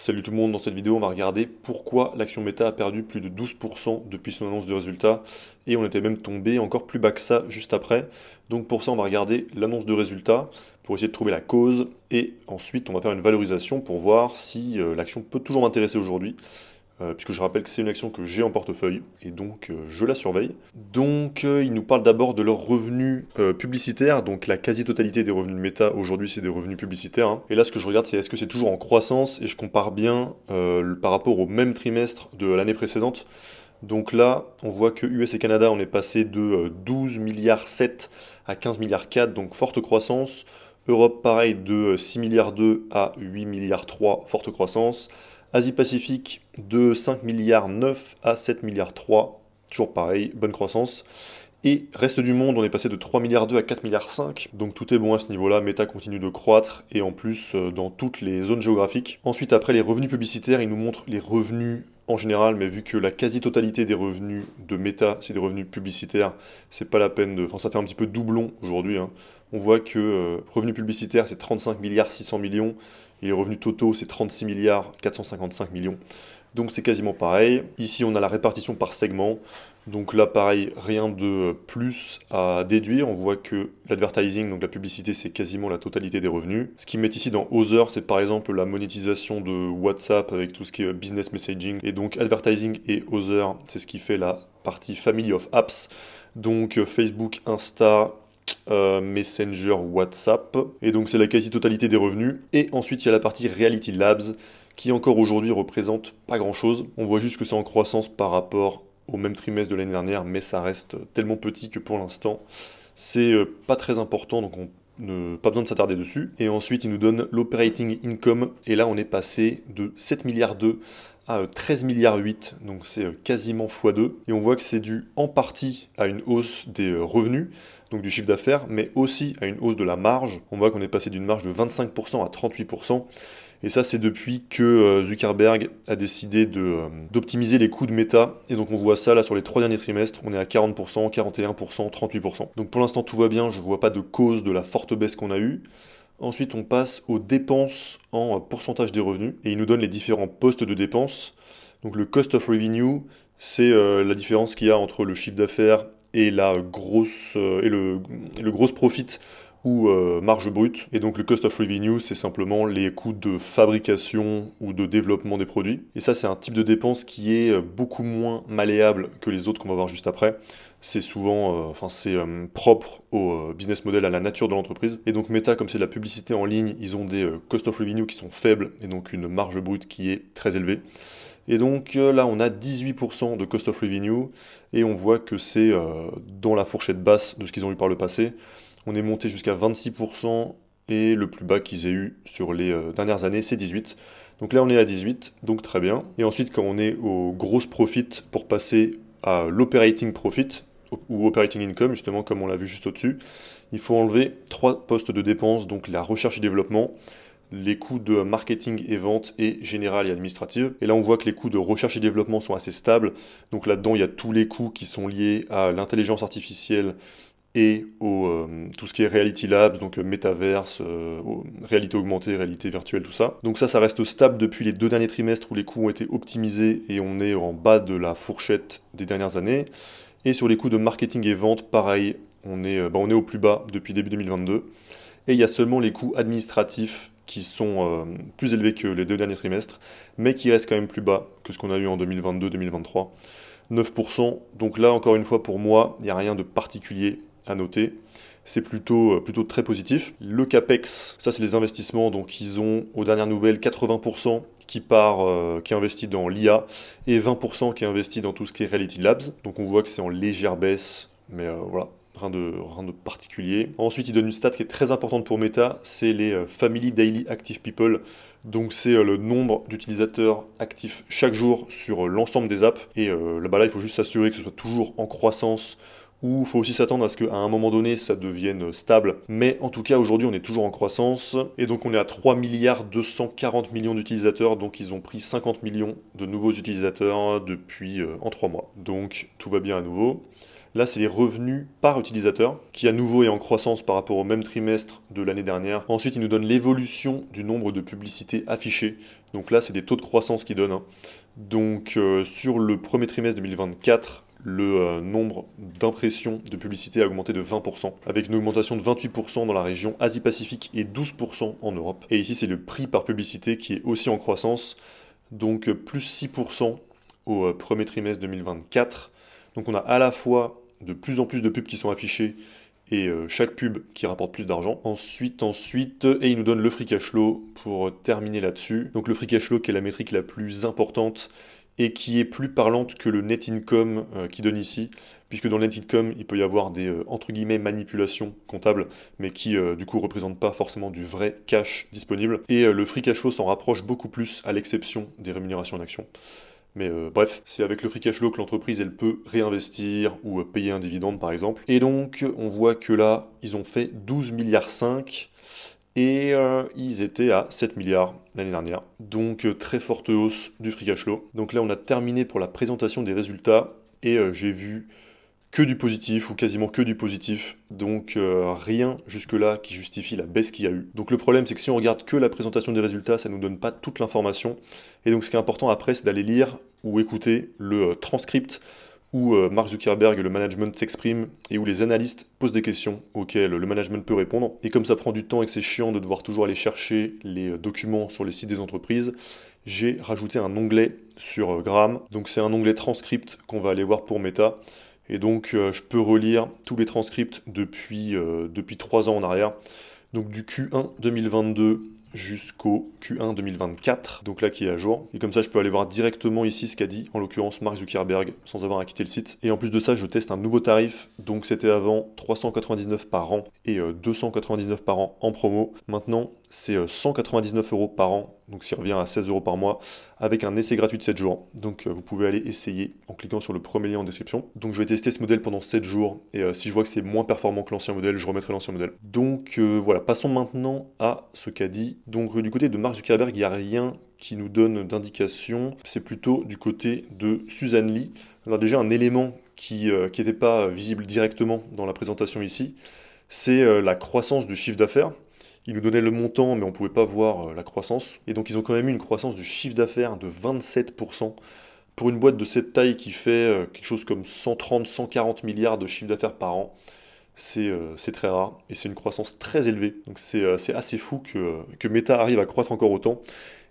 Salut tout le monde, dans cette vidéo on va regarder pourquoi l'action Meta a perdu plus de 12% depuis son annonce de résultats et on était même tombé encore plus bas que ça juste après. Donc pour ça on va regarder l'annonce de résultats pour essayer de trouver la cause et ensuite on va faire une valorisation pour voir si l'action peut toujours m'intéresser aujourd'hui. Puisque je rappelle que c'est une action que j'ai en portefeuille, et donc je la surveille. Donc ils nous parlent d'abord de leurs revenus publicitaires, donc la quasi-totalité des revenus de Meta aujourd'hui c'est des revenus publicitaires, hein. Et là ce que je regarde c'est est-ce que c'est toujours en croissance, et je compare bien par rapport au même trimestre de l'année précédente. Donc là, on voit que US et Canada, on est passé de 12 milliards 7 à 15 milliards 4, donc forte croissance. Europe, pareil, de 6 milliards 2 à 8 milliards 3, forte croissance. Asie-Pacifique, de 5 milliards 9 à 7 milliards 3, toujours pareil, bonne croissance. Et reste du monde, on est passé de 3 milliards 2 à 4 milliards 5, donc tout est bon à ce niveau-là, Meta continue de croître, et en plus dans toutes les zones géographiques. Ensuite, après les revenus publicitaires, ils nous montrent les revenus en général, mais vu que la quasi-totalité des revenus de Meta, c'est des revenus publicitaires, c'est pas la peine de... Enfin, ça fait un petit peu doublon aujourd'hui, hein. On voit que revenus publicitaires, c'est 35 milliards 600 millions, et les revenus totaux, c'est 36 milliards 455 millions. Donc c'est quasiment pareil. Ici, on a la répartition par segment. Donc là, pareil, rien de plus à déduire. On voit que l'advertising, donc la publicité, c'est quasiment la totalité des revenus. Ce qu'ils mettent ici dans Other, c'est par exemple la monétisation de WhatsApp avec tout ce qui est business messaging. Et donc advertising et Other, c'est ce qui fait la partie Family of Apps. Donc Facebook, Insta, Messenger, WhatsApp. Et donc c'est la quasi-totalité des revenus. Et ensuite, il y a la partie Reality Labs, qui encore aujourd'hui représente pas grand-chose. On voit juste que c'est en croissance par rapport au même trimestre de l'année dernière, mais ça reste tellement petit que pour l'instant, c'est pas très important, donc pas besoin de s'attarder dessus. Et ensuite, il nous donne l'operating income, et là, on est passé de 7 milliards 2 à 13 milliards 8, donc c'est quasiment x2. Et on voit que c'est dû en partie à une hausse des revenus, donc du chiffre d'affaires, mais aussi à une hausse de la marge. On voit qu'on est passé d'une marge de 25% à 38%. Et ça, c'est depuis que Zuckerberg a décidé d'optimiser les coûts de Meta. Et donc on voit ça là sur les 3 derniers trimestres, on est à 40%, 41%, 38%. Donc pour l'instant tout va bien, je ne vois pas de cause de la forte baisse qu'on a eue. Ensuite on passe aux dépenses en pourcentage des revenus. Et il nous donne les différents postes de dépenses. Donc le cost of revenue, c'est la différence qu'il y a entre le chiffre d'affaires et la grosse, et le gross profit ou marge brute. Et donc le cost of revenue, c'est simplement les coûts de fabrication ou de développement des produits. Et ça, c'est un type de dépense qui est beaucoup moins malléable que les autres qu'on va voir juste après. C'est souvent, c'est propre au business model, à la nature de l'entreprise. Et donc Meta, comme c'est de la publicité en ligne, ils ont des cost of revenue qui sont faibles et donc une marge brute qui est très élevée. Et donc là, on a 18% de cost of revenue et on voit que c'est dans la fourchette basse de ce qu'ils ont eu par le passé. On est monté jusqu'à 26% et le plus bas qu'ils aient eu sur les dernières années, c'est 18. Donc là, on est à 18, donc très bien. Et ensuite, quand on est au gross profit pour passer à l'operating profit, ou operating income, justement, comme on l'a vu juste au-dessus, il faut enlever 3 postes de dépenses, donc la recherche et développement, les coûts de marketing et vente et générale et administrative. Et là, on voit que les coûts de recherche et développement sont assez stables. Donc là-dedans, il y a tous les coûts qui sont liés à l'intelligence artificielle et tout ce qui est Reality Labs, donc métaverse, réalité augmentée, réalité virtuelle, tout ça. Donc ça reste stable depuis les 2 derniers trimestres où les coûts ont été optimisés et on est en bas de la fourchette des dernières années. Et sur les coûts de marketing et vente, pareil, on est au plus bas depuis début 2022. Et il y a seulement les coûts administratifs qui sont plus élevés que les 2 derniers trimestres, mais qui restent quand même plus bas que ce qu'on a eu en 2022-2023. 9%, donc là encore une fois pour moi, il n'y a rien de particulier à noter. C'est plutôt très positif. Le CAPEX, ça c'est les investissements, donc ils ont aux dernières nouvelles 80% qui est investi dans l'IA et 20% qui est investi dans tout ce qui est Reality Labs. Donc on voit que c'est en légère baisse, mais voilà. Rien de particulier. Ensuite, il donne une stat qui est très importante pour Meta, c'est les Family Daily Active People. Donc c'est le nombre d'utilisateurs actifs chaque jour sur l'ensemble des apps. Et là, il faut juste s'assurer que ce soit toujours en croissance, ou il faut aussi s'attendre à ce qu'à un moment donné, ça devienne stable. Mais en tout cas, aujourd'hui, on est toujours en croissance. Et donc on est à 3 milliards 240 millions d'utilisateurs. Donc ils ont pris 50 millions de nouveaux utilisateurs depuis en 3 mois. Donc tout va bien à nouveau. Là, c'est les revenus par utilisateur, qui à nouveau est en croissance par rapport au même trimestre de l'année dernière. Ensuite, il nous donne l'évolution du nombre de publicités affichées. Donc là, c'est des taux de croissance qu'il donne, hein. Donc sur le premier trimestre 2024, le nombre d'impressions de publicité a augmenté de 20%, avec une augmentation de 28% dans la région Asie-Pacifique et 12% en Europe. Et ici, c'est le prix par publicité qui est aussi en croissance, donc plus 6% au premier trimestre 2024. Donc on a à la fois de plus en plus de pubs qui sont affichées et chaque pub qui rapporte plus d'argent. Ensuite, et il nous donne le free cash flow pour terminer là-dessus. Donc le free cash flow qui est la métrique la plus importante et qui est plus parlante que le net income qui donne ici, puisque dans le net income, il peut y avoir des entre guillemets manipulations comptables, mais qui du coup représentent pas forcément du vrai cash disponible. Et le free cash flow s'en rapproche beaucoup plus à l'exception des rémunérations en actions. Mais bref, c'est avec le free cash flow que l'entreprise elle peut réinvestir ou payer un dividende par exemple. Et donc on voit que là, ils ont fait 12,5 milliards et ils étaient à 7 milliards l'année dernière. Donc très forte hausse du free cash flow. Donc là on a terminé pour la présentation des résultats et j'ai vu que du positif ou quasiment que du positif. Donc rien jusque-là qui justifie la baisse qu'il y a eu. Donc le problème c'est que si on regarde que la présentation des résultats, ça ne nous donne pas toute l'information. Et donc ce qui est important après c'est d'aller lire ou écouter le transcript où Mark Zuckerberg et le management s'expriment et où les analystes posent des questions auxquelles le management peut répondre. Et comme ça prend du temps et que c'est chiant de devoir toujours aller chercher les documents sur les sites des entreprises, j'ai rajouté un onglet sur Gram. Donc c'est un onglet transcript qu'on va aller voir pour Meta. Et donc je peux relire tous les transcripts depuis 3 ans en arrière. Donc du Q1 2022 jusqu'au Q1 2024, donc là qui est à jour. Et comme ça, je peux aller voir directement ici ce qu'a dit, en l'occurrence Mark Zuckerberg, sans avoir à quitter le site. Et en plus de ça, je teste un nouveau tarif. Donc c'était avant 399 par an et 299 par an en promo. Maintenant, c'est 199 € par an, donc ça revient à 16 € par mois, avec un essai gratuit de 7 jours. Donc vous pouvez aller essayer en cliquant sur le premier lien en description. Donc je vais tester ce modèle pendant 7 jours, et si je vois que c'est moins performant que l'ancien modèle, je remettrai l'ancien modèle. Donc voilà, passons maintenant à ce qu'a dit. Donc du côté de Mark Zuckerberg, il n'y a rien qui nous donne d'indication, c'est plutôt du côté de Suzanne Lee. On a déjà un élément qui n'était pas visible directement dans la présentation ici, c'est la croissance du chiffre d'affaires. Ils nous donnaient le montant, mais on ne pouvait pas voir la croissance. Et donc ils ont quand même eu une croissance du chiffre d'affaires de 27%. Pour une boîte de cette taille qui fait quelque chose comme 130-140 milliards de chiffre d'affaires par an, c'est très rare. Et c'est une croissance très élevée. Donc c'est assez fou que Meta arrive à croître encore autant.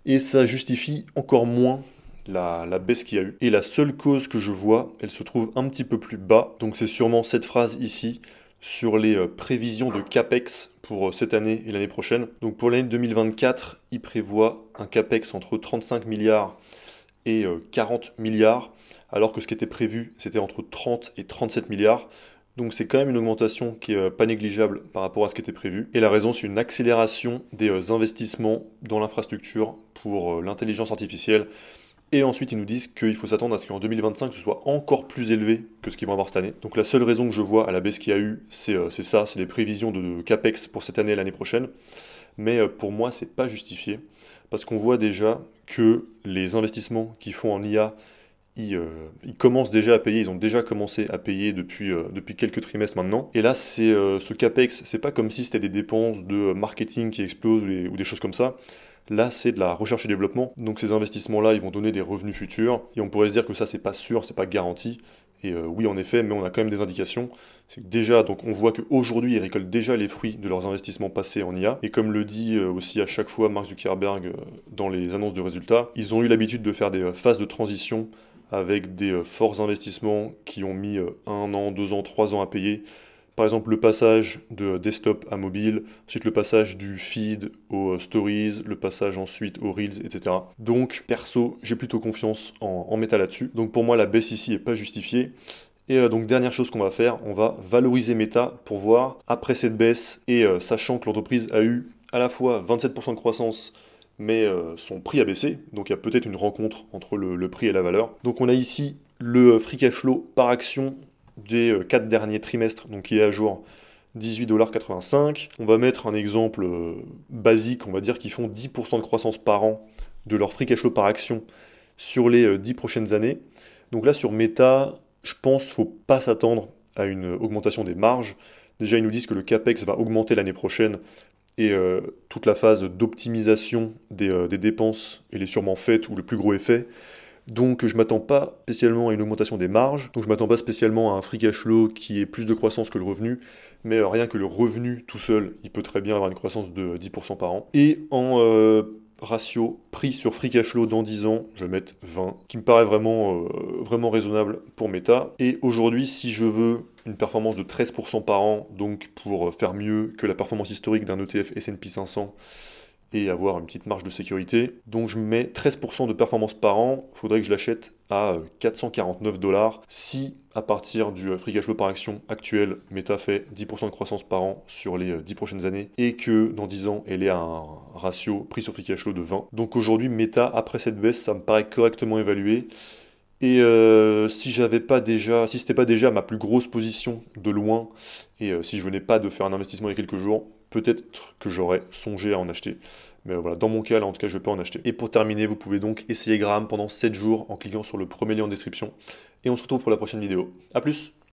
Et ça justifie encore moins la baisse qu'il y a eu. Et la seule cause que je vois, elle se trouve un petit peu plus bas. Donc c'est sûrement cette phrase ici sur les prévisions de CAPEX pour cette année et l'année prochaine. Donc pour l'année 2024, il prévoit un CAPEX entre 35 milliards et 40 milliards, alors que ce qui était prévu, c'était entre 30 et 37 milliards. Donc c'est quand même une augmentation qui est pas négligeable par rapport à ce qui était prévu. Et la raison, c'est une accélération des investissements dans l'infrastructure pour l'intelligence artificielle. Et ensuite, ils nous disent qu'il faut s'attendre à ce qu'en 2025, ce soit encore plus élevé que ce qu'ils vont avoir cette année. Donc la seule raison que je vois à la baisse qu'il y a eu, c'est ça, c'est les prévisions de CAPEX pour cette année et l'année prochaine. Mais pour moi, c'est pas justifié, parce qu'on voit déjà que les investissements qu'ils font en IA, ils commencent déjà à payer, ils ont déjà commencé à payer depuis quelques trimestres maintenant. Et là, ce CAPEX, c'est pas comme si c'était des dépenses de marketing qui explosent ou des choses comme ça. Là, c'est de la recherche et développement. Donc ces investissements-là, ils vont donner des revenus futurs. Et on pourrait se dire que ça, c'est pas sûr, c'est pas garanti. Et oui, en effet, mais on a quand même des indications. C'est que déjà, donc on voit qu'aujourd'hui, ils récoltent déjà les fruits de leurs investissements passés en IA. Et comme le dit aussi à chaque fois Mark Zuckerberg dans les annonces de résultats, ils ont eu l'habitude de faire des phases de transition avec des forts investissements qui ont mis 1 an, 2 ans, 3 ans à payer. Par exemple, le passage de desktop à mobile, ensuite le passage du feed aux stories, le passage ensuite aux reels, etc. Donc, perso, j'ai plutôt confiance en Meta là-dessus. Donc pour moi, la baisse ici n'est pas justifiée. Et donc dernière chose qu'on va faire, on va valoriser Meta pour voir, après cette baisse, et sachant que l'entreprise a eu à la fois 27% de croissance, mais son prix a baissé, donc il y a peut-être une rencontre entre le prix et la valeur. Donc on a ici le free cash flow par action des 4 derniers trimestres, donc qui est à jour 18,85 $. On va mettre un exemple basique, on va dire qu'ils font 10% de croissance par an de leur free cash flow par action sur les 10 prochaines années. Donc là sur Meta, je pense qu'il ne faut pas s'attendre à une augmentation des marges. Déjà, ils nous disent que le CAPEX va augmenter l'année prochaine et toute la phase d'optimisation des dépenses, elle est sûrement faite, ou le plus gros effet. Donc je m'attends pas spécialement à une augmentation des marges, donc je m'attends pas spécialement à un free cash flow qui ait plus de croissance que le revenu, mais rien que le revenu tout seul, il peut très bien avoir une croissance de 10% par an. Et en ratio prix sur free cash flow dans 10 ans, je vais mettre 20, qui me paraît vraiment raisonnable pour Meta. Et aujourd'hui, si je veux une performance de 13% par an, donc pour faire mieux que la performance historique d'un ETF S&P 500, et avoir une petite marge de sécurité. Donc je mets 13% de performance par an, il faudrait que je l'achète à 449 $. Si à partir du free cash flow par action actuel, Meta fait 10% de croissance par an sur les 10 prochaines années, et que dans 10 ans, elle est à un ratio prix sur free cash flow de 20. Donc aujourd'hui, Meta, après cette baisse, ça me paraît correctement évalué. Et si c'était pas déjà ma plus grosse position de loin, et si je venais pas de faire un investissement il y a quelques jours, peut-être que j'aurais songé à en acheter. Mais voilà, dans mon cas, là, en tout cas, je peux en acheter. Et pour terminer, vous pouvez donc essayer Graham pendant 7 jours en cliquant sur le premier lien en description. Et on se retrouve pour la prochaine vidéo. A plus!